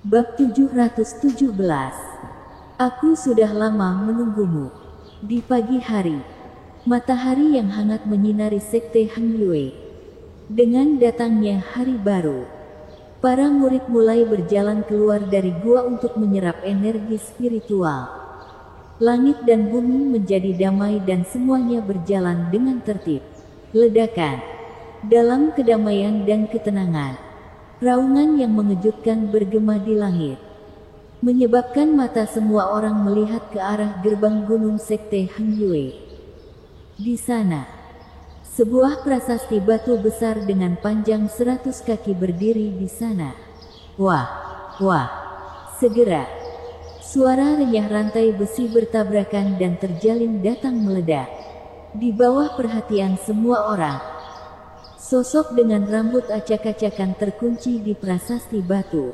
Bab 717. Aku sudah lama menunggumu. Di pagi hari, matahari yang hangat menyinari sekte Hang Yue. Dengan datangnya hari baru, para murid mulai berjalan keluar dari gua untuk menyerap energi spiritual. Langit dan bumi menjadi damai dan semuanya berjalan dengan tertib. Ledakan. Dalam kedamaian dan ketenangan, raungan yang mengejutkan bergema di langit, menyebabkan mata semua orang melihat ke arah gerbang gunung sekte Hang Yue. Di sana, sebuah prasasti batu besar dengan panjang 100 kaki berdiri di sana. Wah, wah, segera, suara renyah rantai besi bertabrakan dan terjalin datang meledak. Di bawah perhatian semua orang, sosok dengan rambut acak-acakan terkunci di prasasti batu.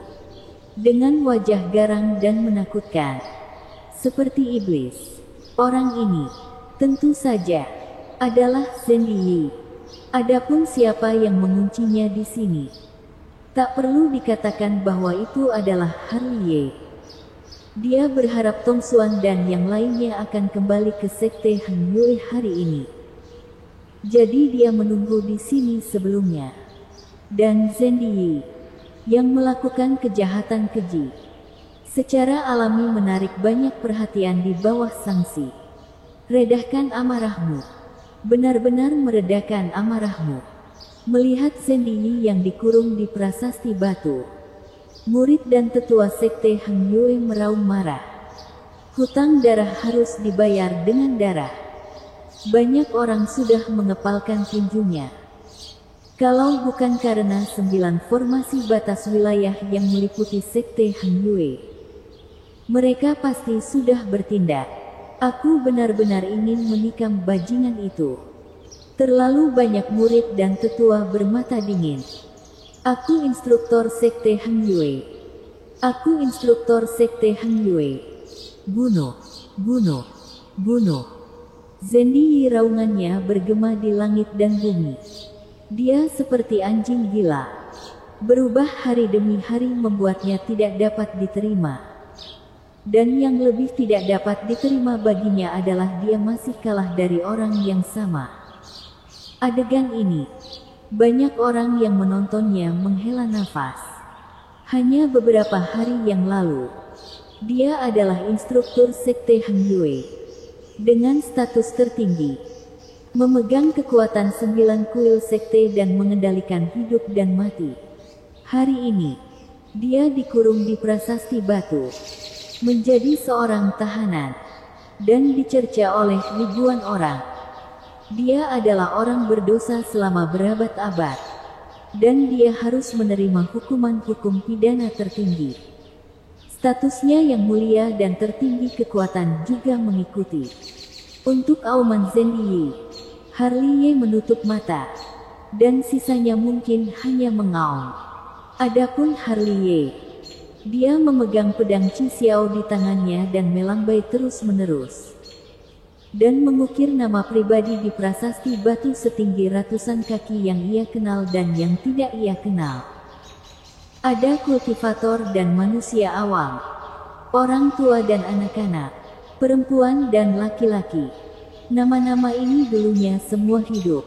Dengan wajah garang dan menakutkan, seperti iblis. Orang ini, tentu saja, adalah Zhen Yi. Adapun siapa yang menguncinya di sini, tak perlu dikatakan bahwa itu adalah Harley. Dia berharap Tong Xuan dan yang lainnya akan kembali ke sekte Hang Yue hari ini. Jadi dia menunggu di sini sebelumnya. Dan Zhen Yi, yang melakukan kejahatan keji, secara alami menarik banyak perhatian di bawah sanksi. Redahkan amarahmu. Benar-benar meredakan amarahmu. Melihat Zhen Yi yang dikurung di prasasti batu, murid dan tetua sekte Hang Yue meraung marah. Hutang darah harus dibayar dengan darah. Banyak orang sudah mengepalkan tinjunya. Kalau bukan karena 9 formasi batas wilayah yang meliputi sekte Hang Yue, mereka pasti sudah bertindak. Aku benar-benar ingin menikam bajingan itu. Terlalu banyak murid dan tetua bermata dingin. Aku instruktur sekte Hang Yue. Aku instruktur sekte Hang Yue. Bunuh, bunuh, bunuh. Zhen Yi raungannya bergema di langit dan bumi. Dia seperti anjing gila. Berubah hari demi hari membuatnya tidak dapat diterima. Dan yang lebih tidak dapat diterima baginya adalah dia masih kalah dari orang yang sama. Adegan ini, banyak orang yang menontonnya menghela nafas. Hanya beberapa hari yang lalu, dia adalah instruktur sekte Hang Yue dengan status tertinggi, memegang kekuatan 9 kuil sekte dan mengendalikan hidup dan mati. Hari ini, dia dikurung di prasasti batu, menjadi seorang tahanan, dan dicerca oleh ribuan orang. Dia adalah orang berdosa selama berabad-abad, dan dia harus menerima hukuman pidana tertinggi. Statusnya yang mulia dan tertinggi kekuatan juga mengikuti. Untuk auman Zhen Yi, Harley menutup mata, dan sisanya mungkin hanya mengaum. Adapun Harley, dia memegang pedang Qi Xiao di tangannya dan melambai terus-menerus, dan mengukir nama pribadi di prasasti batu setinggi ratusan kaki yang ia kenal dan yang tidak ia kenal. Ada kultivator dan manusia awam, orang tua dan anak-anak, perempuan dan laki-laki. Nama-nama ini dulunya semua hidup,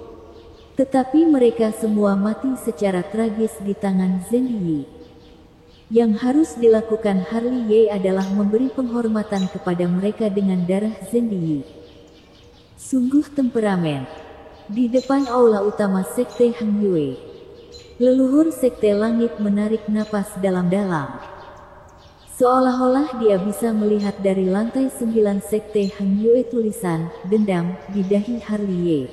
tetapi mereka semua mati secara tragis di tangan Zhen Yi. Yang harus dilakukan Harley adalah memberi penghormatan kepada mereka dengan darah Zhen Yi. Sungguh temperamen. Di depan aula utama sekte Hang Yue, leluhur sekte langit menarik napas dalam-dalam. Seolah-olah dia bisa melihat dari lantai 9 sekte Hang Yue tulisan dendam di dahi Harley.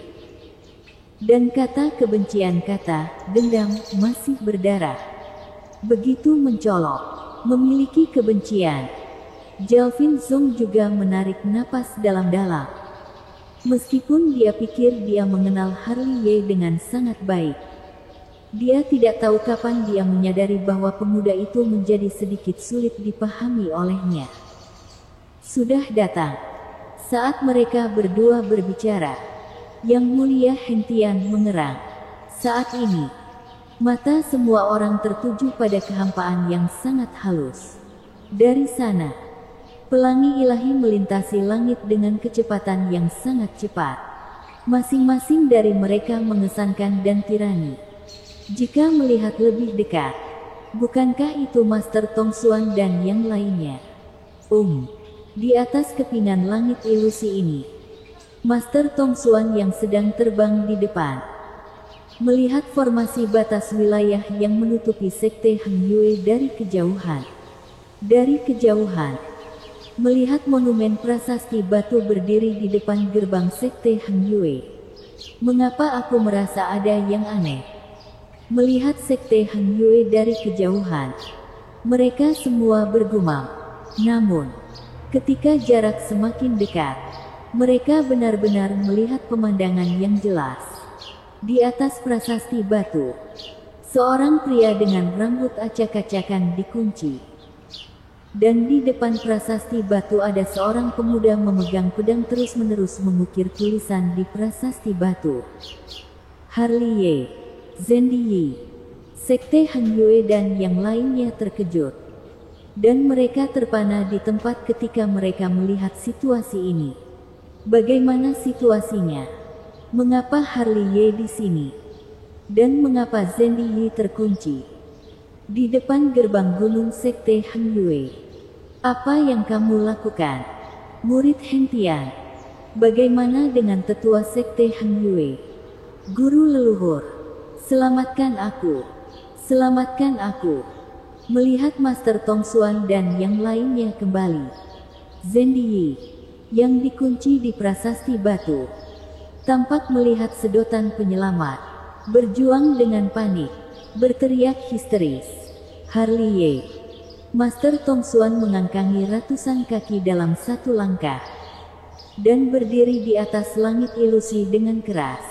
Dan kata kebencian kata dendam masih berdarah. Begitu mencolok, memiliki kebencian. Jalvin Zong juga menarik napas dalam-dalam. Meskipun dia pikir dia mengenal Harley dengan sangat baik, dia tidak tahu kapan dia menyadari bahwa pemuda itu menjadi sedikit sulit dipahami olehnya. Sudah datang saat mereka berdua berbicara. Yang mulia Hentian mengerang. Saat ini, Mata semua orang tertuju pada kehampaan yang sangat halus. Dari sana, pelangi ilahi melintasi langit dengan kecepatan yang sangat cepat. Masing-masing dari mereka mengesankan dan tirani. Jika melihat lebih dekat, bukankah itu Master Tong Xuan dan yang lainnya? Di atas kepingan langit ilusi ini, Master Tong Xuan yang sedang terbang di depan, melihat formasi batas wilayah yang menutupi Sekte Heng Yue dari kejauhan. Dari kejauhan, melihat monumen prasasti batu berdiri di depan gerbang Sekte Heng Yue. Mengapa aku merasa ada yang aneh? Melihat Sekte Heng Yue dari kejauhan, mereka semua bergumam. Namun, ketika jarak semakin dekat, mereka benar-benar melihat pemandangan yang jelas. Di atas prasasti batu, seorang pria dengan rambut acak-acakan dikunci. Dan di depan prasasti batu ada seorang pemuda memegang pedang terus-menerus mengukir tulisan di prasasti batu. Harley Ye, Zendi Yi, Sekte Heng Yue dan yang lainnya terkejut. Dan mereka terpana di tempat ketika mereka melihat situasi ini. Bagaimana situasinya? Mengapa Harley Ye di sini? Dan mengapa Zendi Yi terkunci di depan gerbang gunung Sekte Heng Yue? Apa yang kamu lakukan, murid Heng Tian? Bagaimana dengan tetua Sekte Heng Yue? Guru leluhur, selamatkan aku! Selamatkan aku! Melihat Master Tong Xuan dan yang lainnya kembali, Zendi Yi, yang dikunci di prasasti batu, tampak melihat sedotan penyelamat, berjuang dengan panik, berteriak histeris. Harley Ye, Master Tong Xuan mengangkangi ratusan kaki dalam satu langkah, dan berdiri di atas langit ilusi dengan keras.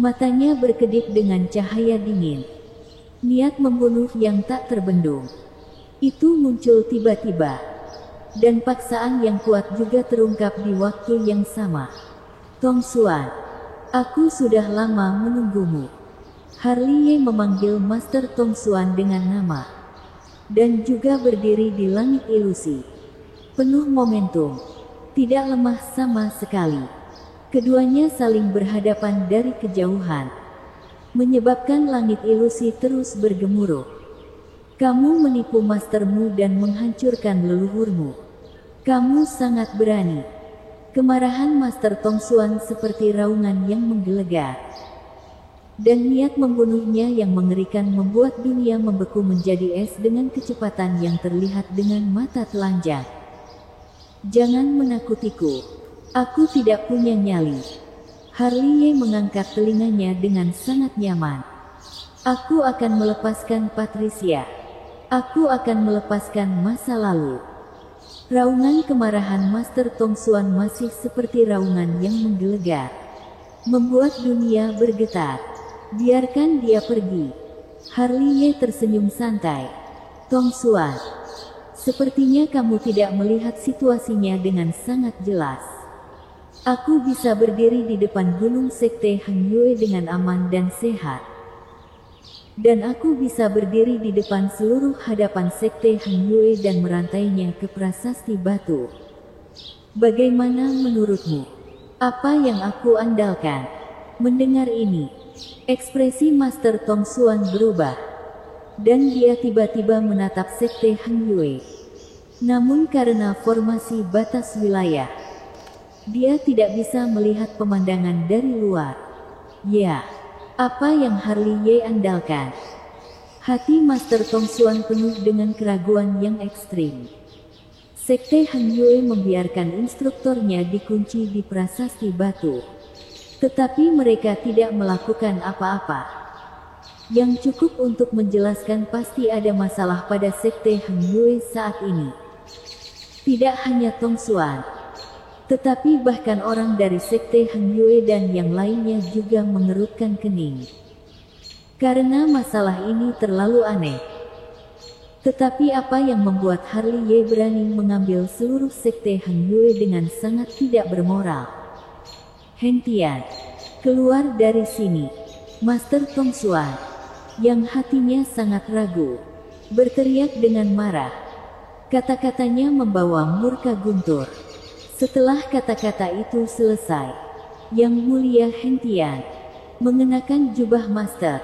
Matanya berkedip dengan cahaya dingin. Niat membunuh yang tak terbendung itu muncul tiba-tiba, dan paksaan yang kuat juga terungkap di waktu yang sama. Tong Xuan, aku sudah lama menunggumu. Harley Ye memanggil Master Tong Xuan dengan nama, dan juga berdiri di langit ilusi. Penuh momentum, tidak lemah sama sekali. Keduanya saling berhadapan dari kejauhan, menyebabkan langit ilusi terus bergemuruh. Kamu menipu mastermu dan menghancurkan leluhurmu. Kamu sangat berani. Kemarahan Master Tong Xuan seperti raungan yang menggelegar. Dan niat membunuhnya yang mengerikan membuat dunia membeku menjadi es dengan kecepatan yang terlihat dengan mata telanjang. Jangan menakutiku. Aku tidak punya nyali. Harley Ye mengangkat telinganya dengan sangat nyaman. Aku akan melepaskan Patricia. Aku akan melepaskan masa lalu. Raungan kemarahan Master Tong Xuan masih seperti raungan yang menggelegar, membuat dunia bergetar. Biarkan dia pergi. Harley Ye tersenyum santai. Tong Xuan, sepertinya kamu tidak melihat situasinya dengan sangat jelas. Aku bisa berdiri di depan gunung Sekte Heng Yue dengan aman dan sehat. Dan aku bisa berdiri di depan seluruh hadapan Sekte Heng Yue dan merantainya ke prasasti batu. Bagaimana menurutmu? Apa yang aku andalkan? Mendengar ini, ekspresi Master Tong Xuan berubah, dan dia tiba-tiba menatap Sekte Heng Yue. Namun karena formasi batas wilayah, dia tidak bisa melihat pemandangan dari luar. Ya. Apa yang Harley Ye andalkan? Hati Master Tong Xuan penuh dengan keraguan yang ekstrim. Sekte Heng Yue membiarkan instrukturnya dikunci di prasasti batu. Tetapi mereka tidak melakukan apa-apa. Yang cukup untuk menjelaskan pasti ada masalah pada Sekte Heng Yue saat ini. Tidak hanya Tong Xuan, tetapi bahkan orang dari Sekte Heng Yue dan yang lainnya juga mengerutkan kening. Karena masalah ini terlalu aneh. Tetapi apa yang membuat Harley Ye berani mengambil seluruh Sekte Heng Yue dengan sangat tidak bermoral? Heng Tian, keluar dari sini. Master Tong Xuan, yang hatinya sangat ragu, berteriak dengan marah. Kata-katanya membawa murka guntur. Setelah kata-kata itu selesai, Yang Mulia Hentian mengenakan jubah master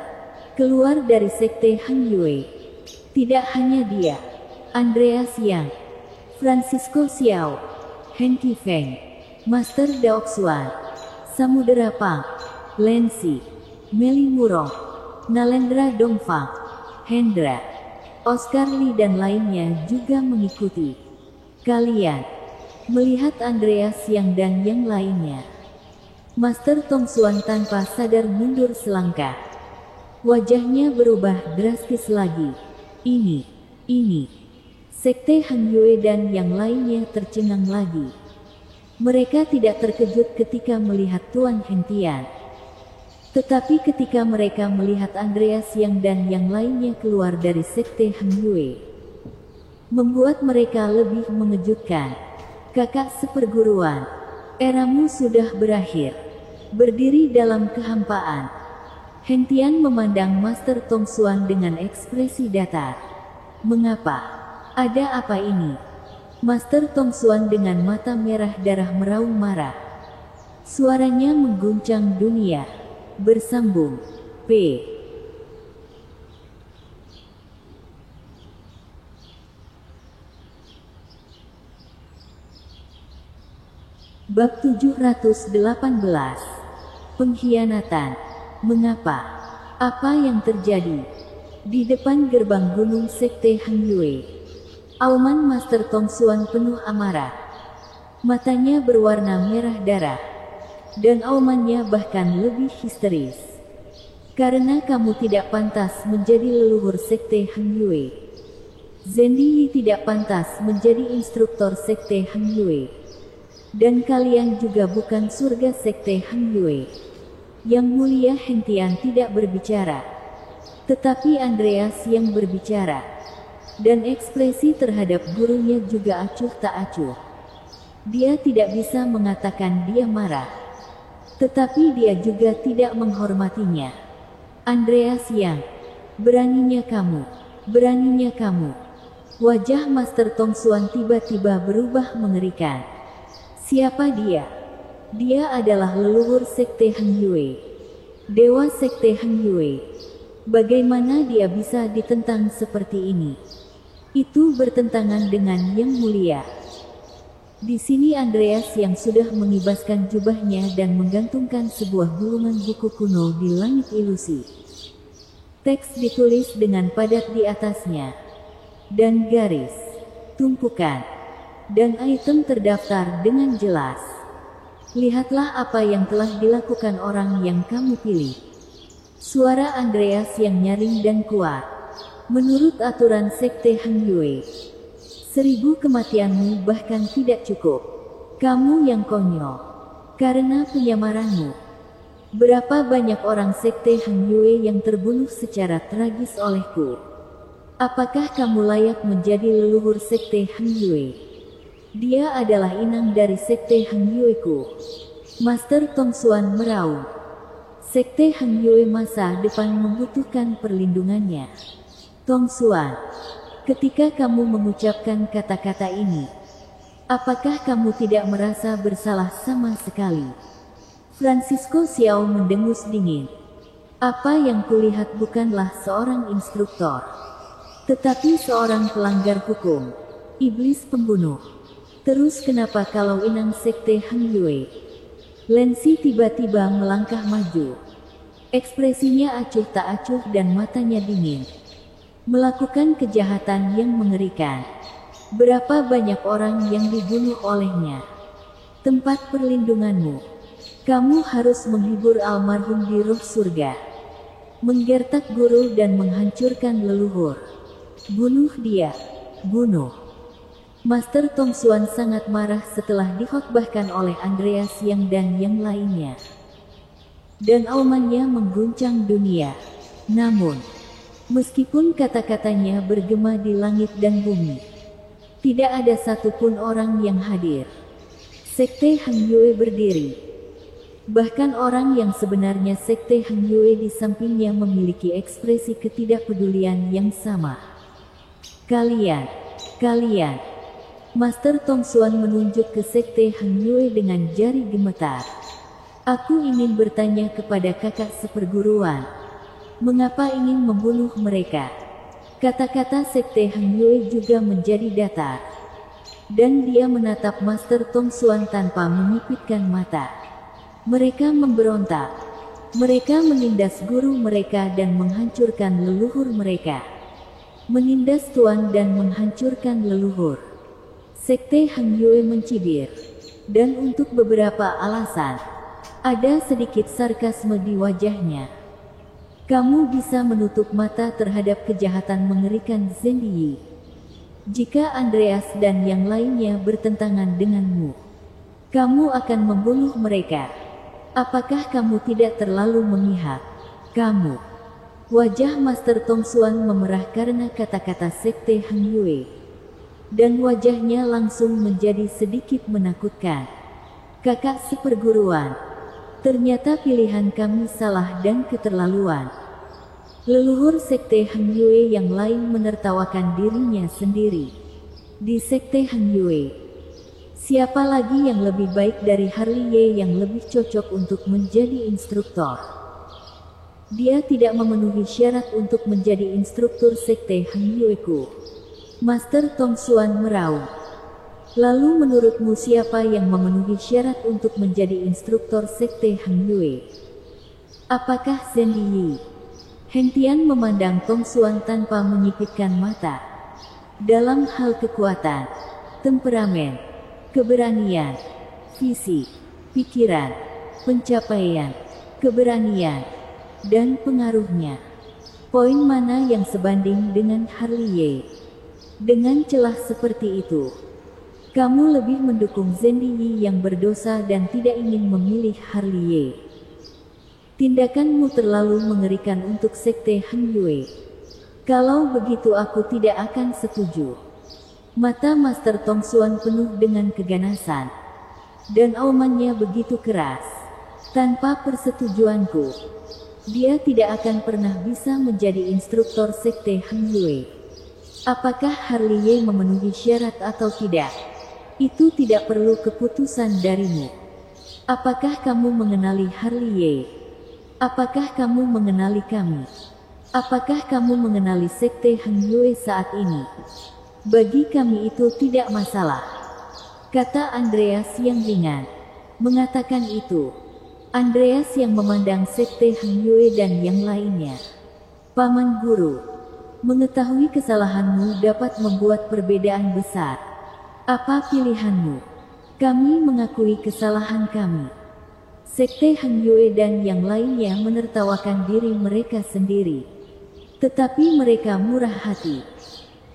keluar dari sekte Heng Yue. Tidak hanya dia, Andreas Yang, Francisco Xiao, Hen Qifeng, Master Daoxuan, Samudera Pang, Lensi, Meli Murong, Nalendra Dongfang, Hendra, Oscar Lee dan lainnya juga mengikuti. Kalian melihat Andreas Yang dan yang lainnya. Master Tongsuan tanpa sadar mundur selangkah. Wajahnya berubah drastis lagi. Ini. Sekte Heng Yue dan yang lainnya tercengang lagi. Mereka tidak terkejut ketika melihat Tuan Hentian. Tetapi ketika mereka melihat Andreas Yang dan yang lainnya keluar dari sekte Heng Yue, membuat mereka lebih mengejutkan. Kakak seperguruan, eramu sudah berakhir. Berdiri dalam kehampaan, Hentian memandang Master Tongsuan dengan ekspresi datar. Mengapa? Ada apa ini? Master Tongsuan dengan mata merah darah meraung marah. Suaranya mengguncang dunia. Bersambung. P. Bab 718. Pengkhianatan. Mengapa? Apa yang terjadi? Di depan gerbang gunung sekte Heng Yue, auman Master Tongsuan penuh amarah. Matanya berwarna merah darah, dan aumannya bahkan lebih histeris. Karena kamu tidak pantas menjadi leluhur sekte Heng Yue. Zendi Yi tidak pantas menjadi instruktor sekte Heng Yue. Dan kalian juga bukan surga sekte Heng Yue. Yang Mulia Hentian tidak berbicara, tetapi Andreas yang berbicara. Dan ekspresi terhadap gurunya juga acuh tak acuh. Dia tidak bisa mengatakan dia marah, tetapi dia juga tidak menghormatinya. Andreas Yang, beraninya kamu. Wajah Master Tongsuan tiba-tiba berubah mengerikan. Siapa dia? Dia adalah leluhur sekte Heng Yue, dewa sekte Heng Yue. Bagaimana dia bisa ditentang seperti ini? Itu bertentangan dengan Yang Mulia. Di sini Andreas yang sudah mengibaskan jubahnya dan menggantungkan sebuah gulungan buku kuno di langit ilusi. Teks ditulis dengan padat di atasnya, dan garis, tumpukan, dan item terdaftar dengan jelas. Lihatlah apa yang telah dilakukan orang yang kamu pilih. Suara Andreas yang nyaring dan kuat. Menurut aturan sekte Heng Yue, 1000 kematianmu bahkan tidak cukup. Kamu yang konyol. Karena penyamaranmu. Berapa banyak orang sekte Heng Yue yang terbunuh secara tragis olehku? Apakah kamu layak menjadi leluhur sekte Heng Yue? Dia adalah inang dari sekte Heng Yue-ku. Master Tongsuan meraung. Sekte Heng Yue masa depan membutuhkan perlindungannya. Tongsuan, ketika kamu mengucapkan kata-kata ini, apakah kamu tidak merasa bersalah sama sekali? Francisco Xiao mendengus dingin. Apa yang kulihat bukanlah seorang instruktor, tetapi seorang pelanggar hukum. Iblis pembunuh. Terus kenapa kalau inang sekte Heng Yue? Lensi tiba-tiba melangkah maju. Ekspresinya acuh tak acuh dan matanya dingin. Melakukan kejahatan yang mengerikan. Berapa banyak orang yang dibunuh olehnya? Tempat perlindunganmu. Kamu harus menghibur almarhum di roh surga. Menggertak guru dan menghancurkan leluhur. Bunuh dia. Bunuh. Master Tongsuan sangat marah setelah dikhotbahkan oleh Andreas Yang dan yang lainnya. Dan aumannya mengguncang dunia. Namun, meskipun kata-katanya bergema di langit dan bumi, tidak ada satupun orang yang hadir. Sekte Heng Yue berdiri. Bahkan orang yang sebenarnya sekte Heng Yue di sampingnya memiliki ekspresi ketidakpedulian yang sama. Kalian. Master Tong Xuan menunjuk ke sekte Heng Yue dengan jari gemetar. Aku ingin bertanya kepada kakak seperguruan. Mengapa ingin membunuh mereka? Kata-kata sekte Heng Yue juga menjadi datar. Dan dia menatap Master Tong Xuan tanpa menyipitkan mata. Mereka memberontak. Mereka menindas guru mereka dan menghancurkan leluhur mereka. Menindas tuan dan menghancurkan leluhur. Sekte Heng Yue mencibir. Dan untuk beberapa alasan, ada sedikit sarkasme di wajahnya. Kamu bisa menutup mata terhadap kejahatan mengerikan Zhen Yi. Jika Andreas dan yang lainnya bertentangan denganmu, kamu akan membunuh mereka. Apakah kamu tidak terlalu memihak? Kamu. Wajah Master Tong Xuan memerah karena kata-kata sekte Heng Yue. Dan wajahnya langsung menjadi sedikit menakutkan. Kakak seperguruan, ternyata pilihan kami salah dan keterlaluan. Leluhur sekte Heng Yue yang lain menertawakan dirinya sendiri. Di sekte Heng Yue, siapa lagi yang lebih baik dari Harley Ye yang lebih cocok untuk menjadi instruktur? Dia tidak memenuhi syarat untuk menjadi instruktur sekte Heng Yue ku. Master Tong Xuan meraung. Lalu menurutmu siapa yang memenuhi syarat untuk menjadi instruktur sekte Heng Yue? Apakah Zhen Yi? Heng Tian memandang Tong Xuan tanpa menyipitkan mata. Dalam hal kekuatan, temperamen, keberanian, visi, pikiran, pencapaian, keberanian, dan pengaruhnya, poin mana yang sebanding dengan Harley Ye? Dengan celah seperti itu, kamu lebih mendukung Zhen Yi yang berdosa dan tidak ingin memilih Harley Ye. Tindakanmu terlalu mengerikan untuk sekte Heng Yue. Kalau begitu aku tidak akan setuju. Mata Master Tong Xuan penuh dengan keganasan. Dan aumannya begitu keras. Tanpa persetujuanku, dia tidak akan pernah bisa menjadi instruktur sekte Heng Yue. Apakah Harley Ye memenuhi syarat atau tidak? Itu tidak perlu keputusan darimu. Apakah kamu mengenali Harley Ye? Apakah kamu mengenali kami? Apakah kamu mengenali sekte Heng Yue saat ini? Bagi kami itu tidak masalah. Kata Andreas yang ringan. Mengatakan itu, Andreas yang memandang sekte Heng Yue dan yang lainnya. Paman Guru, mengetahui kesalahanmu dapat membuat perbedaan besar. Apa pilihanmu? Kami mengakui kesalahan kami. Sekte Heng Yue dan yang lainnya menertawakan diri mereka sendiri. Tetapi mereka murah hati.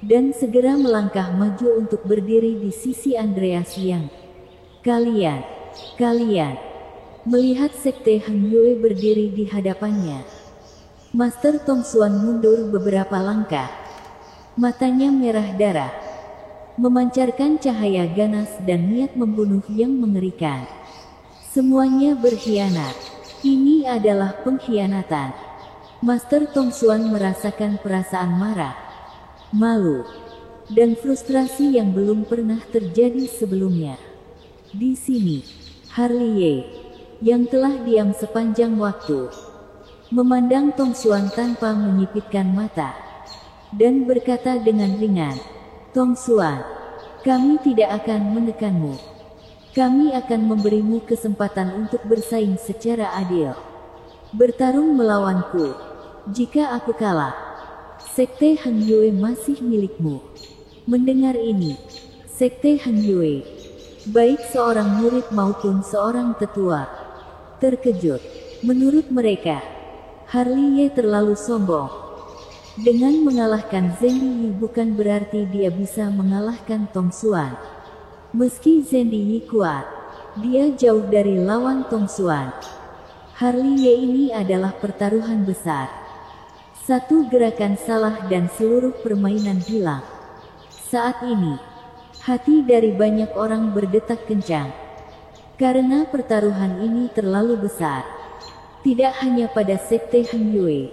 Dan segera melangkah maju untuk berdiri di sisi Andreas yang. Kalian. Melihat sekte Heng Yue berdiri di hadapannya. Master Tong Xuan mundur beberapa langkah. Matanya merah darah. Memancarkan cahaya ganas dan niat membunuh yang mengerikan. Semuanya berkhianat. Ini adalah pengkhianatan. Master Tong Xuan merasakan perasaan marah, malu, dan frustrasi yang belum pernah terjadi sebelumnya. Di sini, Harley Ye, yang telah diam sepanjang waktu, memandang Tong Xuan tanpa menyipitkan mata, dan berkata dengan ringan, Tong Xuan, kami tidak akan menekanmu. Kami akan memberimu kesempatan untuk bersaing secara adil. Bertarung melawanku. Jika aku kalah, sekte Heng Yue masih milikmu. Mendengar ini, sekte Heng Yue, baik seorang murid maupun seorang tetua, terkejut. Menurut mereka, Harley Ye terlalu sombong. Dengan mengalahkan Zhen Yi bukan berarti dia bisa mengalahkan Tong Xuan. Meski Zhen Yi kuat, dia jauh dari lawan Tong Xuan. Harley Ye ini adalah pertaruhan besar. Satu gerakan salah dan seluruh permainan hilang. Saat ini, hati dari banyak orang berdetak kencang. Karena pertaruhan ini terlalu besar. Tidak hanya pada sekte Han Yue,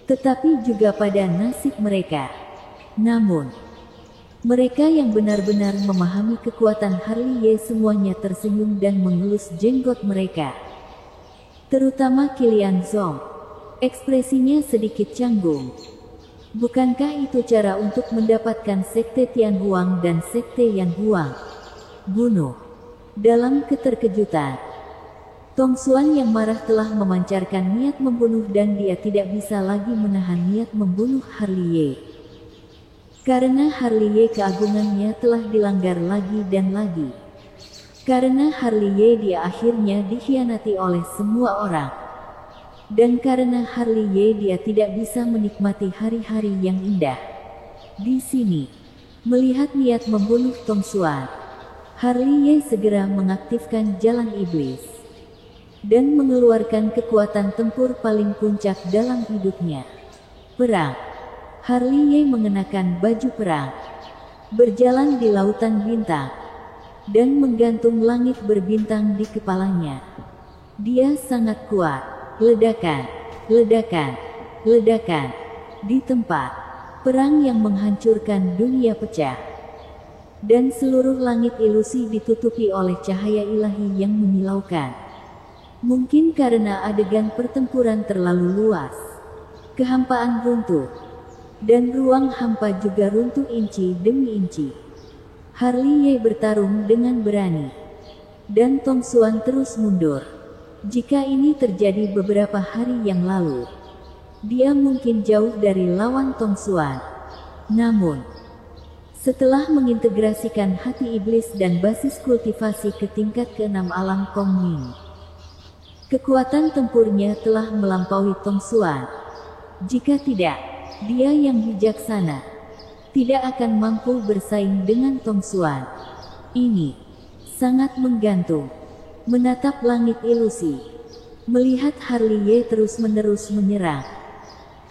tetapi juga pada nasib mereka. Namun, mereka yang benar-benar memahami kekuatan Harley Ye semuanya tersenyum dan mengelus jenggot mereka. Terutama Qilian Zong. Ekspresinya sedikit canggung. Bukankah itu cara untuk mendapatkan sekte Tianhuang dan sekte Yan Huang? Bunuh. Dalam keterkejutan, Tong Xuan yang marah telah memancarkan niat membunuh dan dia tidak bisa lagi menahan niat membunuh Harley Ye. Karena Harley Ye keagungannya telah dilanggar lagi dan lagi. Karena Harley Ye dia akhirnya dikhianati oleh semua orang. Dan karena Harley Ye dia tidak bisa menikmati hari-hari yang indah. Di sini, melihat niat membunuh Tong Xuan, Harley Ye segera mengaktifkan jalan iblis dan mengeluarkan kekuatan tempur paling puncak dalam hidupnya. Perang. Harley Ye mengenakan baju perang, berjalan di lautan bintang, dan menggantung langit berbintang di kepalanya. Dia sangat kuat. Ledakan, ledakan, ledakan. Di tempat perang yang menghancurkan dunia pecah. Dan seluruh langit ilusi ditutupi oleh cahaya ilahi yang menyilaukan. Mungkin karena adegan pertempuran terlalu luas, kehampaan runtuh, dan ruang hampa juga runtuh inci demi inci. Harley Ye bertarung dengan berani, dan Tong Xuan terus mundur. Jika ini terjadi beberapa hari yang lalu, dia mungkin jauh dari lawan Tong Xuan. Namun, setelah mengintegrasikan hati iblis dan basis kultivasi ke tingkat ke-6 alam Kong Ming, kekuatan tempurnya telah melampaui Tong Xuan. Jika tidak, dia yang bijaksana tidak akan mampu bersaing dengan Tong Xuan. Ini sangat menggantung. Menatap langit ilusi, melihat Harley Ye terus-menerus menyerang.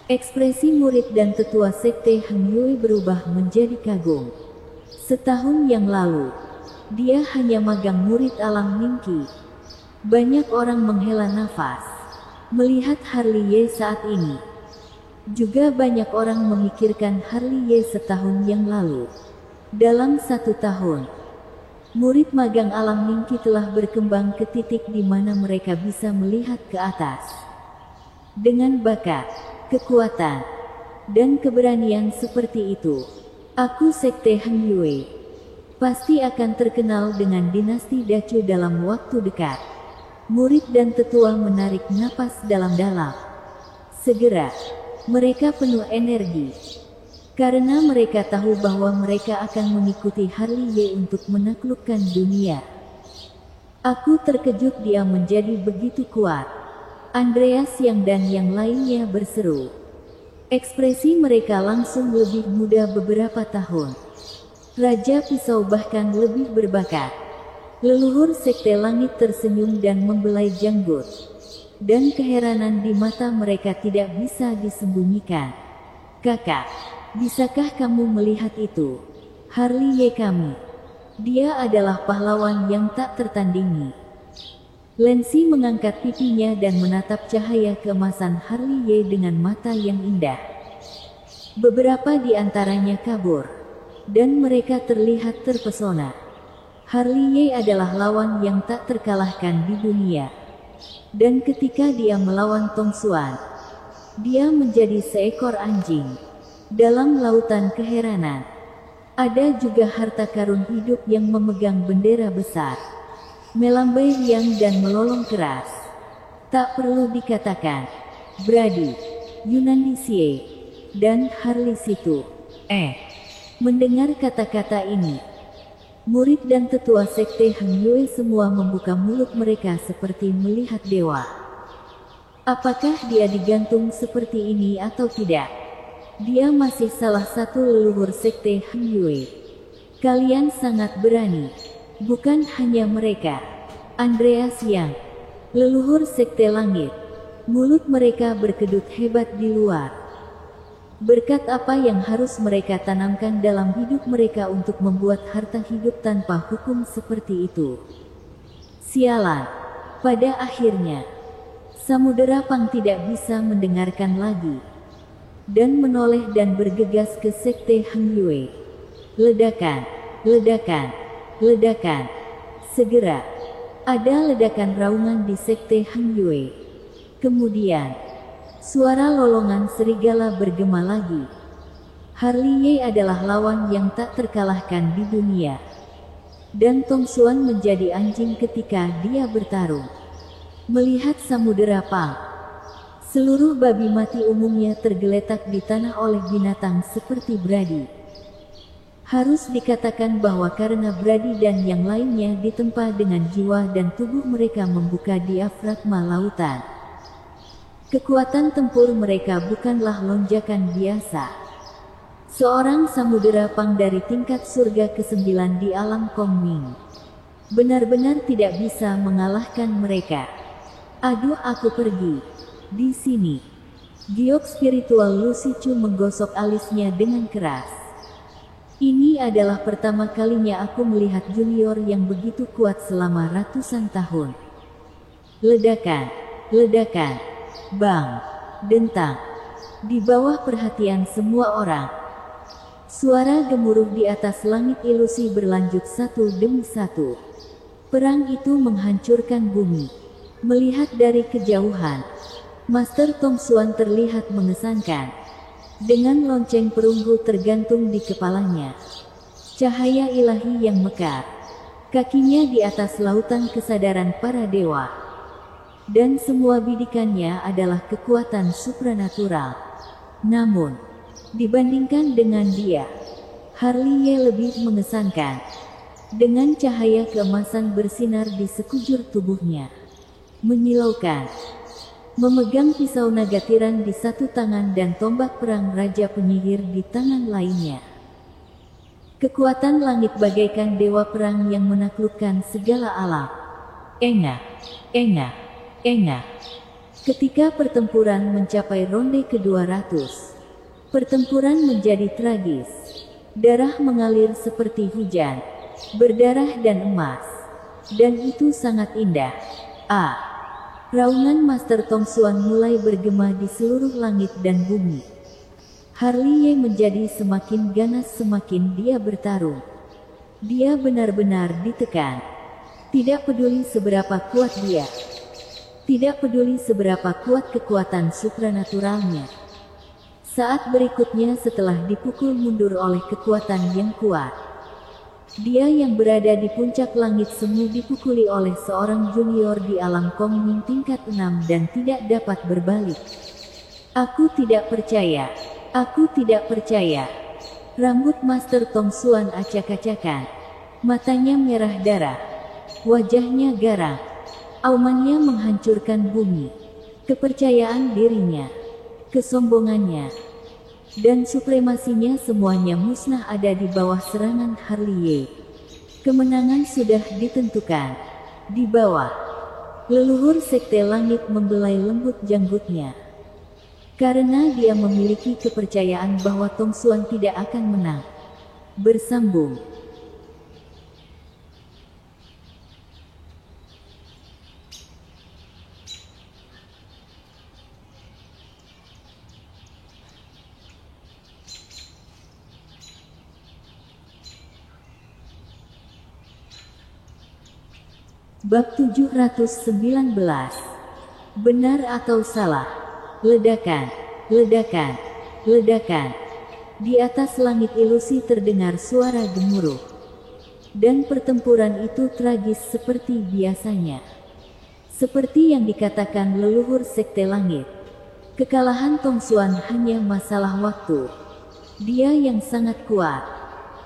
Ekspresi murid dan tetua sekte Han Yue berubah menjadi kagum. Setahun yang lalu, dia hanya magang murid alam Ningqi. Banyak orang menghela nafas melihat Harley Ye saat ini. Juga banyak orang memikirkan Harley Ye setahun yang lalu. Dalam 1 tahun, murid magang alam Ningqi telah berkembang ke titik di mana mereka bisa melihat ke atas. Dengan bakat, kekuatan, dan keberanian seperti itu, aku sekte Han Yue pasti akan terkenal dengan dinasti Dacu dalam waktu dekat. Murid dan tetua menarik napas dalam-dalam. Segera, mereka penuh energi. Karena mereka tahu bahwa mereka akan mengikuti Harley Ye untuk menaklukkan dunia. Aku terkejut dia menjadi begitu kuat. Andreas Yang dan yang lainnya berseru. Ekspresi mereka langsung lebih muda beberapa tahun. Raja Pisau bahkan lebih berbakat. Leluhur sekte langit tersenyum dan membelai janggut. Dan keheranan di mata mereka tidak bisa disembunyikan. Kakak, bisakah kamu melihat itu? Harley Ye kami. Dia adalah pahlawan yang tak tertandingi. Lensi mengangkat pipinya dan menatap cahaya keemasan Harley Ye dengan mata yang indah. Beberapa di antaranya kabur, dan mereka terlihat terpesona. Harley Ye adalah lawan yang tak terkalahkan di dunia. Dan ketika dia melawan Tong Xuan, dia menjadi seekor anjing. Dalam lautan keheranan, ada juga harta karun hidup yang memegang bendera besar, melambai riang dan melolong keras. Tak perlu dikatakan, Brady, Yunani Xie, dan Harley Situ. Mendengar kata-kata ini, murid dan tetua sekte Han Yue semua membuka mulut mereka seperti melihat dewa. Apakah dia digantung seperti ini atau tidak? Dia masih salah satu leluhur sekte Han Yue. Kalian sangat berani. Bukan hanya mereka. Andreas Yang, leluhur sekte langit. Mulut mereka berkedut hebat di luar. Berkat apa yang harus mereka tanamkan dalam hidup mereka untuk membuat harta hidup tanpa hukum seperti itu? Sialan. Pada akhirnya, Samudera Pang tidak bisa mendengarkan lagi dan menoleh dan bergegas ke sekte Heng Yue. Ledakan, ledakan, ledakan. Segera, ada ledakan raungan di sekte Heng Yue. Kemudian, suara lolongan serigala bergema lagi. Harley Ye adalah lawan yang tak terkalahkan di dunia. Dan Tong Xuan menjadi anjing ketika dia bertarung. Melihat Samudera Pang, seluruh babi mati umumnya tergeletak di tanah oleh binatang seperti Brady. Harus dikatakan bahwa karena Brady dan yang lainnya ditempa dengan jiwa dan tubuh mereka membuka diafragma lautan. Kekuatan tempur mereka bukanlah lonjakan biasa. Seorang Samudera Pang dari tingkat surga ke-9 di alam Kongming benar-benar tidak bisa mengalahkan mereka. Aduh, aku pergi. Di sini, giok spiritual Lu Shichu menggosok alisnya dengan keras. Ini adalah pertama kalinya aku melihat junior yang begitu kuat selama ratusan tahun. Ledakan, ledakan, bang, dentang. Di bawah perhatian semua orang, suara gemuruh di atas langit ilusi berlanjut satu demi satu. Perang itu menghancurkan bumi. Melihat dari kejauhan, Master Tong Xuan terlihat mengesankan. Dengan lonceng perunggu tergantung di kepalanya. Cahaya ilahi yang mekar. Kakinya di atas lautan kesadaran para dewa. Dan semua bidikannya adalah kekuatan supranatural. Namun, dibandingkan dengan dia, Harley Ye lebih mengesankan. Dengan cahaya keemasan bersinar di sekujur tubuhnya. Menyilaukan. Memegang pisau naga tiran di satu tangan dan tombak perang Raja Penyihir di tangan lainnya. Kekuatan langit bagaikan dewa perang yang menaklukkan segala alam. Engah, engah, engah. Ketika pertempuran mencapai ronde ke-200, pertempuran menjadi tragis. Darah mengalir seperti hujan, berdarah dan emas. Dan itu sangat indah. Raungan Master Tong Xuan mulai bergema di seluruh langit dan bumi. Harley Ye menjadi semakin ganas semakin dia bertarung. Dia benar-benar ditekan. Tidak peduli seberapa kuat dia. Tidak peduli seberapa kuat kekuatan supranaturalnya. Saat berikutnya setelah dipukul mundur oleh kekuatan yang kuat, dia yang berada di puncak langit semu dipukuli oleh seorang junior di alam Kongming tingkat 6 dan tidak dapat berbalik. Aku tidak percaya. Aku tidak percaya. Rambut Master Tong Xuan acak-acakan. Matanya merah darah. Wajahnya garang. Aumannya menghancurkan bumi. Kepercayaan dirinya, kesombongannya, dan supremasinya semuanya musnah ada di bawah serangan Harley Ye. Kemenangan sudah ditentukan. Di bawah, leluhur sekte langit membelai lembut janggutnya. Karena dia memiliki kepercayaan bahwa Tong Xuan tidak akan menang. Bersambung. Bab 719. Benar atau salah? Ledakan, ledakan, ledakan. Di atas langit ilusi terdengar suara gemuruh. Dan pertempuran itu tragis seperti biasanya. Seperti yang dikatakan leluhur sekte langit, kekalahan Tong Xuan hanya masalah waktu. Dia yang sangat kuat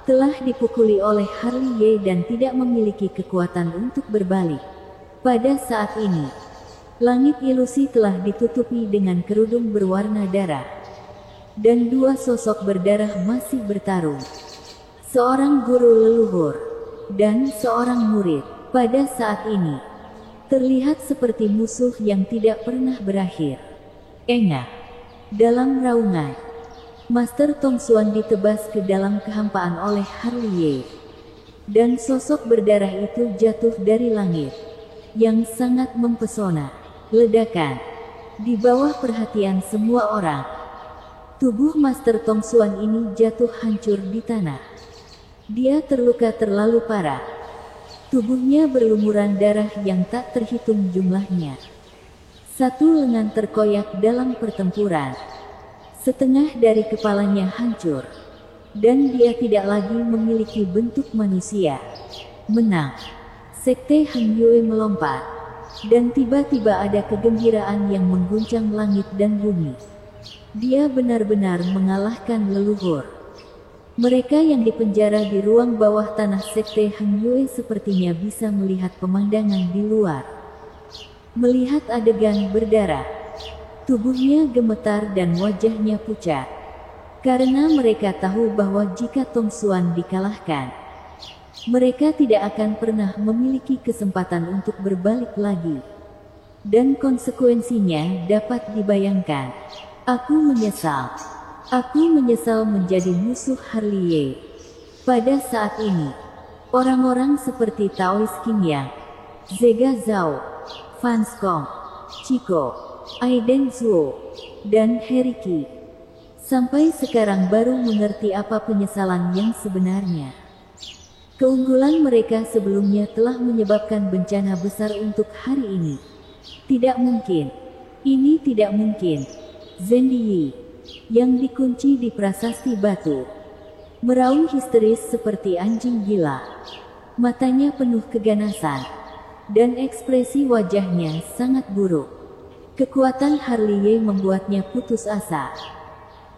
telah dipukuli oleh Harley Ye dan tidak memiliki kekuatan untuk berbalik. Pada saat ini, langit ilusi telah ditutupi dengan kerudung berwarna darah. Dan dua sosok berdarah masih bertarung. Seorang guru leluhur dan seorang murid. Pada saat ini, terlihat seperti musuh yang tidak pernah berakhir. Engah. Dalam raungan, Master Tong Xuan ditebas ke dalam kehampaan oleh Harley Ye. Dan sosok berdarah itu jatuh dari langit. yang sangat mempesona. Ledakan. Di bawah perhatian semua orang, tubuh Master Tong Xuan ini jatuh hancur di tanah. Dia terluka terlalu parah. Tubuhnya berlumuran darah yang tak terhitung jumlahnya. Satu lengan terkoyak dalam pertempuran. Setengah dari kepalanya hancur. Dan dia tidak lagi memiliki bentuk manusia. Menang. Sekte Heng Yue melompat. Dan tiba-tiba ada kegembiraan yang mengguncang langit dan bumi. Dia benar-benar mengalahkan leluhur. Mereka yang dipenjara di ruang bawah tanah Sekte Heng Yue sepertinya bisa melihat pemandangan di luar. Melihat adegan berdarah, tubuhnya gemetar dan wajahnya pucat. Karena mereka tahu bahwa jika Tong Xuan dikalahkan, mereka tidak akan pernah memiliki kesempatan untuk berbalik lagi. Dan konsekuensinya dapat dibayangkan. Aku menyesal. Aku menyesal menjadi musuh Harley Ye. Pada saat ini, orang-orang seperti Taois Qingyang, Zega Zhao, Fan Skong, Chico, Aiden Zuo, dan Heriki, sampai sekarang baru mengerti apa penyesalan yang sebenarnya. Keunggulan mereka sebelumnya telah menyebabkan bencana besar untuk hari ini. Tidak mungkin. Ini tidak mungkin. Zhen Yi, yang dikunci di prasasti batu, meraung histeris seperti anjing gila. Matanya penuh keganasan, dan ekspresi wajahnya sangat buruk. Kekuatan Harley Ye membuatnya putus asa.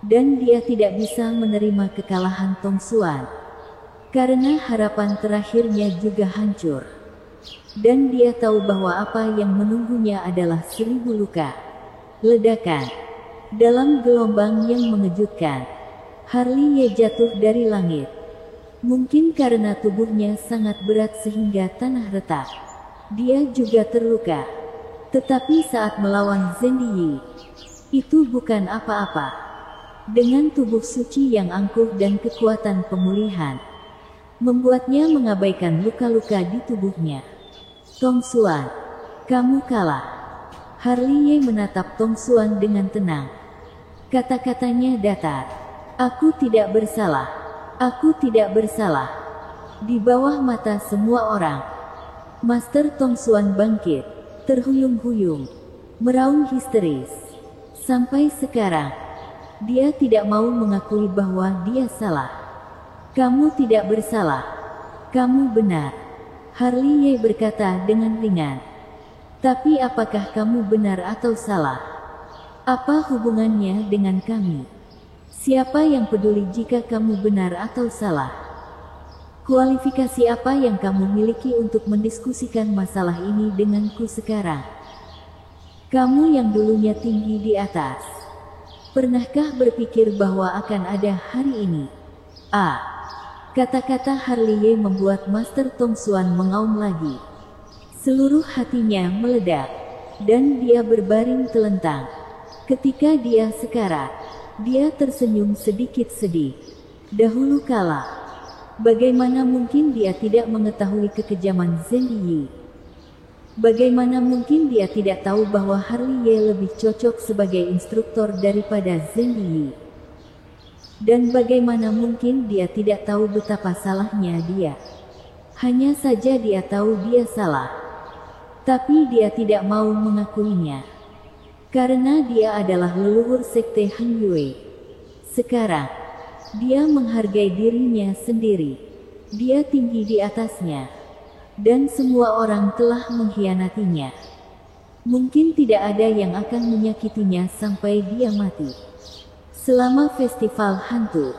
Dan dia tidak bisa menerima kekalahan Tong Xuan. Karena harapan terakhirnya juga hancur. Dan dia tahu bahwa apa yang menunggunya adalah 1000 luka. Ledakan. Dalam gelombang yang mengejutkan, Harley Ye jatuh dari langit. Mungkin karena tubuhnya sangat berat sehingga tanah retak. Dia juga terluka. Tetapi saat melawan Zhen Yi, itu bukan apa-apa. Dengan tubuh suci yang angkuh dan kekuatan pemulihan, membuatnya mengabaikan luka-luka di tubuhnya. Tong Xuan, kamu kalah. Harley Ye menatap Tong Xuan dengan tenang. Kata-katanya datar. Aku tidak bersalah. Aku tidak bersalah. Di bawah mata semua orang, Master Tong Xuan bangkit, terhuyung-huyung, meraung histeris. Sampai sekarang, dia tidak mau mengakui bahwa dia salah. Kamu tidak bersalah. Kamu benar. Harley Ye berkata dengan ringan. Tapi apakah kamu benar atau salah? Apa hubungannya dengan kami? Siapa yang peduli jika kamu benar atau salah? Kualifikasi apa yang kamu miliki untuk mendiskusikan masalah ini denganku sekarang? Kamu yang dulunya tinggi di atas, pernahkah berpikir bahwa akan ada hari ini? Kata-kata Harley Ye membuat Master Tong Xuan mengaum lagi. Seluruh hatinya meledak, dan dia berbaring telentang. Ketika dia sekarat, dia tersenyum sedikit sedih. Dahulu kala, bagaimana mungkin dia tidak mengetahui kekejaman Zhen Yi? Bagaimana mungkin dia tidak tahu bahwa Harley Ye lebih cocok sebagai instruktur daripada Zhen Yi? Dan bagaimana mungkin dia tidak tahu betapa salahnya dia? Hanya saja dia tahu dia salah. Tapi dia tidak mau mengakuinya. Karena dia adalah leluhur Sekte Heng Yue. Sekarang, dia menghargai dirinya sendiri. Dia tinggi di atasnya. Dan semua orang telah mengkhianatinya. Mungkin tidak ada yang akan menyakitinya sampai dia mati. Selama festival hantu,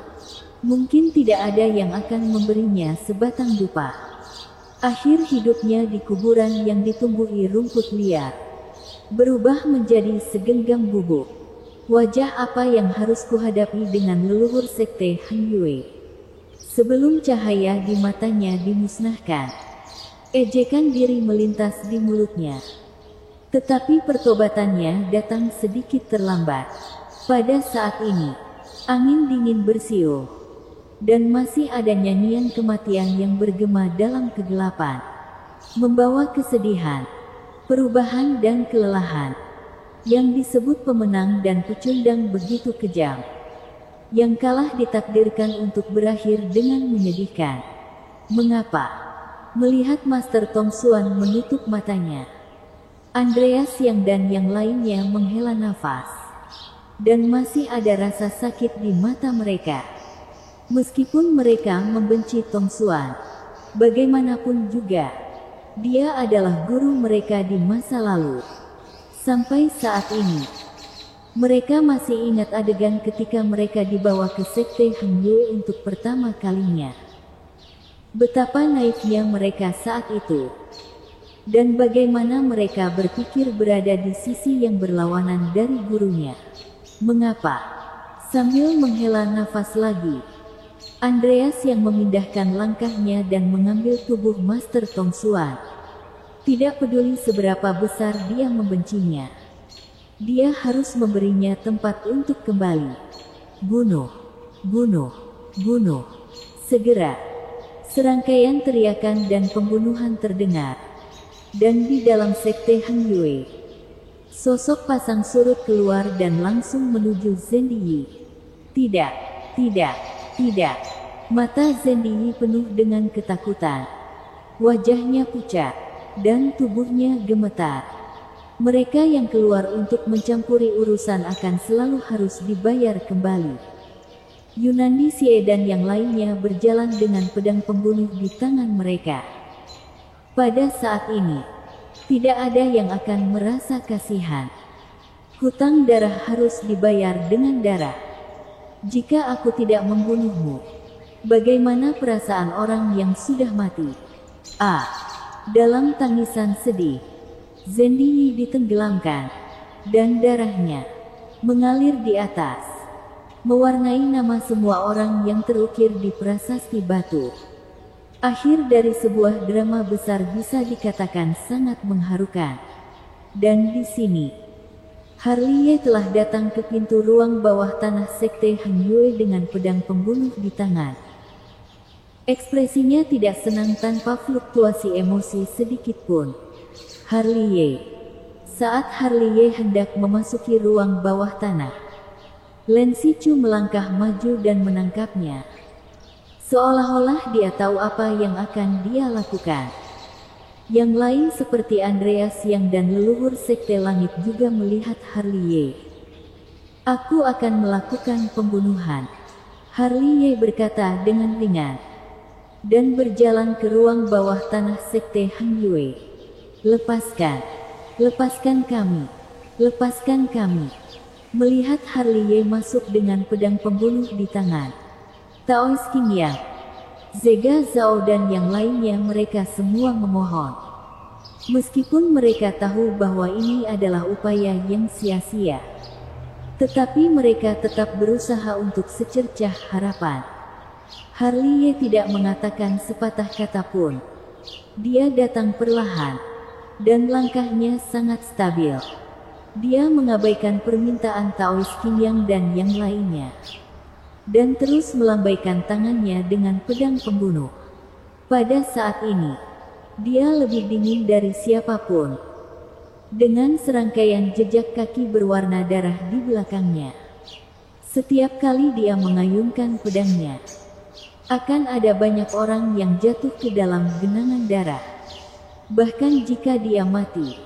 mungkin tidak ada yang akan memberinya sebatang dupa. Akhir hidupnya di kuburan yang ditumbuhi rumput liar, berubah menjadi segenggam bubuk. Wajah apa yang harus kuhadapi dengan leluhur Sekte Heng Yue? Sebelum cahaya di matanya dimusnahkan, ejekan diri melintas di mulutnya. Tetapi pertobatannya datang sedikit terlambat. Pada saat ini, angin dingin bersiul, dan masih ada nyanyian kematian yang bergema dalam kegelapan, membawa kesedihan. perubahan dan kelelahan. Yang disebut pemenang dan pecundang begitu kejam. Yang kalah ditakdirkan untuk berakhir dengan menyedihkan. Mengapa? Melihat Master Tong Xuan menutup matanya, Andreas Yang dan yang lainnya menghela nafas. Dan masih ada rasa sakit di mata mereka. Meskipun mereka membenci Tong Xuan, bagaimanapun juga, dia adalah guru mereka di masa lalu. Sampai saat ini, mereka masih ingat adegan ketika mereka dibawa ke Sekte Heng Yue untuk pertama kalinya. Betapa naifnya mereka saat itu. Dan bagaimana mereka berpikir berada di sisi yang berlawanan dari gurunya. Mengapa? Sambil menghela nafas lagi, Andreas yang memindahkan langkahnya dan mengambil tubuh Master Tong Xuan. Tidak peduli seberapa besar dia membencinya, dia harus memberinya tempat untuk kembali. Bunuh, bunuh, bunuh. Segera, serangkaian teriakan dan pembunuhan terdengar. Dan di dalam Sekte Heng Yue, sosok pasang surut keluar dan langsung menuju Zhen Yi. Tidak, tidak, tidak. Mata Zhen Yi penuh dengan ketakutan. Wajahnya pucat, dan tubuhnya gemetar. Mereka yang keluar untuk mencampuri urusan akan selalu harus dibayar kembali. Yunandi Xie dan yang lainnya berjalan dengan pedang pembunuh di tangan mereka. Pada saat ini, tidak ada yang akan merasa kasihan. Hutang darah harus dibayar dengan darah. Jika aku tidak membunuhmu, bagaimana perasaan orang yang sudah mati? Dalam tangisan sedih, Zhen Yi ditenggelamkan, dan darahnya mengalir di atas, mewarnai nama semua orang yang terukir di prasasti batu. Akhir dari sebuah drama besar bisa dikatakan sangat mengharukan. Dan di sini, Harliye telah datang ke pintu ruang bawah tanah Sekte Heng Yue dengan pedang pembunuh di tangan. Ekspresinya tidak senang tanpa fluktuasi emosi sedikitpun. Harliye. Saat Harliye hendak memasuki ruang bawah tanah, Lin Sichu melangkah maju dan menangkapnya. Seolah-olah dia tahu apa yang akan dia lakukan. Yang lain seperti Andreas Yang dan leluhur Sekte Langit juga melihat Harliye. Aku akan melakukan pembunuhan, Harliye berkata dengan ringan. Dan berjalan ke ruang bawah tanah Sekte Heng Yue. Lepaskan, lepaskan kami, lepaskan kami. Melihat Harliye masuk dengan pedang pembunuh di tangan, Taois Qingyang, Zega Zhao dan yang lainnya mereka semua memohon. Meskipun mereka tahu bahwa ini adalah upaya yang sia-sia, tetapi mereka tetap berusaha untuk secercah harapan. Harliye tidak mengatakan sepatah kata pun. Dia datang perlahan, dan langkahnya sangat stabil. Dia mengabaikan permintaan Taois Qingyang dan yang lainnya, dan terus melambaikan tangannya dengan pedang pembunuh. Pada saat ini, dia lebih dingin dari siapapun. Dengan serangkaian jejak kaki berwarna darah di belakangnya, setiap kali dia mengayunkan pedangnya, akan ada banyak orang yang jatuh ke dalam genangan darah. Bahkan jika dia mati,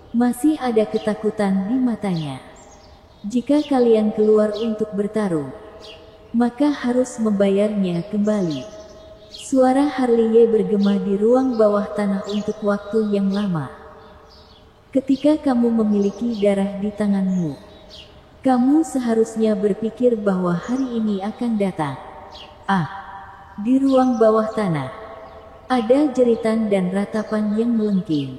masih ada ketakutan di matanya. Jika kalian keluar untuk bertarung, maka harus membayarnya kembali. Suara Harliye bergema di ruang bawah tanah untuk waktu yang lama. Ketika kamu memiliki darah di tanganmu, kamu seharusnya berpikir bahwa hari ini akan datang. Di ruang bawah tanah, ada jeritan dan ratapan yang melengking.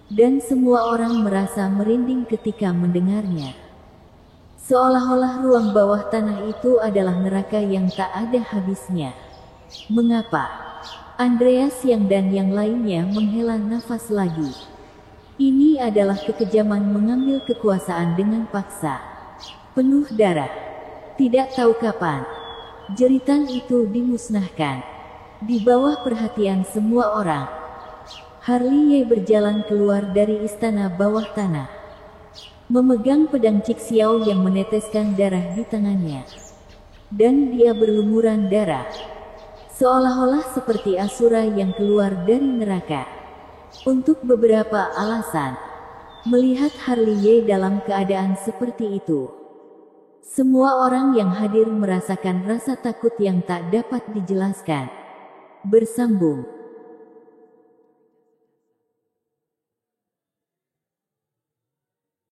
Dan semua orang merasa merinding ketika mendengarnya. Seolah-olah ruang bawah tanah itu adalah neraka yang tak ada habisnya. Mengapa? Andreas Yang dan yang lainnya menghela nafas lagi. Ini adalah kekejaman mengambil kekuasaan dengan paksa. Penuh darah. Tidak tahu kapan jeritan itu dimusnahkan di bawah perhatian semua orang. Harley Ye berjalan keluar dari istana bawah tanah, memegang pedang Cik Xiao yang meneteskan darah di tangannya. Dan dia berlumuran darah, seolah-olah seperti asura yang keluar dari neraka. Untuk beberapa alasan, melihat Harley Ye dalam keadaan seperti itu, semua orang yang hadir merasakan rasa takut yang tak dapat dijelaskan. Bersambung.